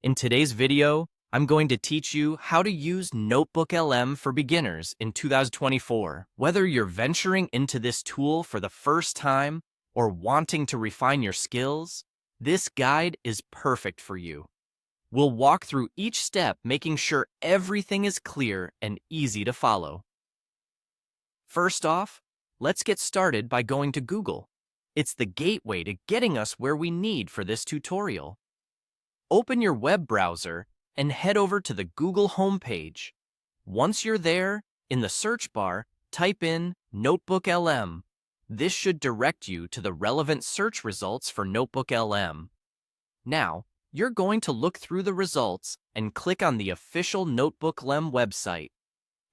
In today's video, I'm going to teach you how to use NotebookLM for beginners in 2024. Whether you're venturing into this tool for the first time or wanting to refine your skills, this guide is perfect for you. We'll walk through each step, making sure everything is clear and easy to follow. First off, let's get started by going to Google. It's the gateway to getting us where we need for this tutorial. Open your web browser and head over to the Google homepage. Once you're there, in the search bar, type in NotebookLM. This should direct you to the relevant search results for NotebookLM. Now, you're going to look through the results and click on the official NotebookLM website.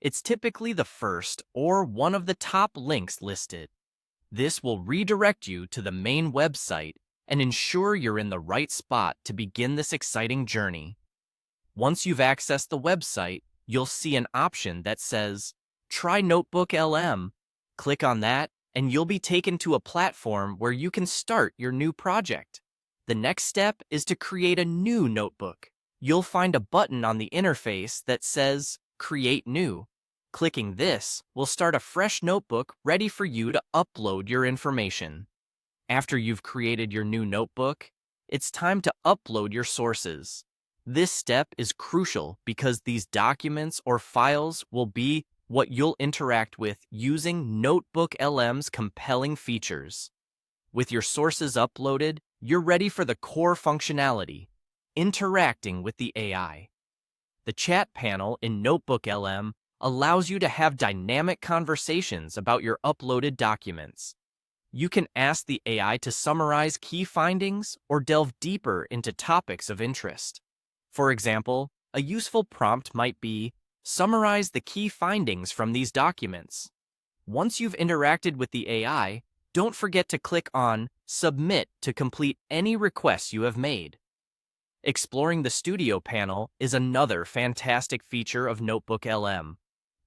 It's typically the first or one of the top links listed. This will redirect you to the main website and ensure you're in the right spot to begin this exciting journey. Once you've accessed the website, you'll see an option that says, Try NotebookLM. Click on that, and you'll be taken to a platform where you can start your new project. The next step is to create a new notebook. You'll find a button on the interface that says, Create New. Clicking this will start a fresh notebook ready for you to upload your information. After you've created your new notebook, it's time to upload your sources. This step is crucial because these documents or files will be what you'll interact with using NotebookLM's compelling features. With your sources uploaded, you're ready for the core functionality, interacting with the AI. The chat panel in NotebookLM allows you to have dynamic conversations about your uploaded documents. You can ask the AI to summarize key findings or delve deeper into topics of interest. For example, a useful prompt might be, Summarize the key findings from these documents. Once you've interacted with the AI, don't forget to click on Submit to complete any requests you have made. Exploring the Studio panel is another fantastic feature of NotebookLM.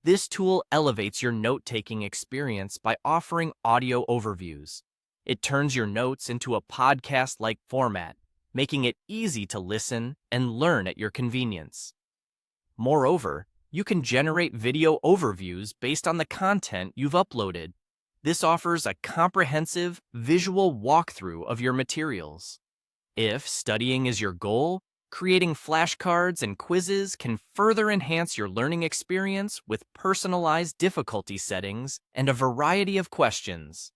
This tool elevates your note-taking experience by offering audio overviews. It turns your notes into a podcast-like format, making it easy to listen and learn at your convenience. Moreover, you can generate video overviews based on the content you've uploaded. This offers a comprehensive visual walkthrough of your materials. If studying is your goal, creating flashcards and quizzes can further enhance your learning experience with personalized difficulty settings and a variety of questions.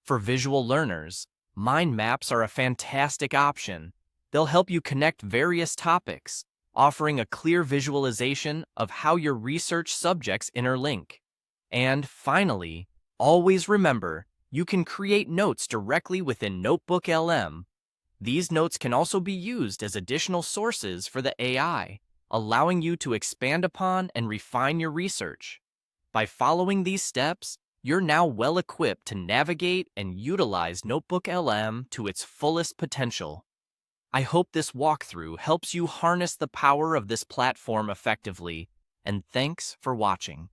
For visual learners, mind maps are a fantastic option. They'll help you connect various topics, offering a clear visualization of how your research subjects interlink. And finally, always remember, you can create notes directly within NotebookLM. These notes can also be used as additional sources for the AI, allowing you to expand upon and refine your research. By following these steps, you're now well equipped to navigate and utilize NotebookLM to its fullest potential. I hope this walkthrough helps you harness the power of this platform effectively, and thanks for watching.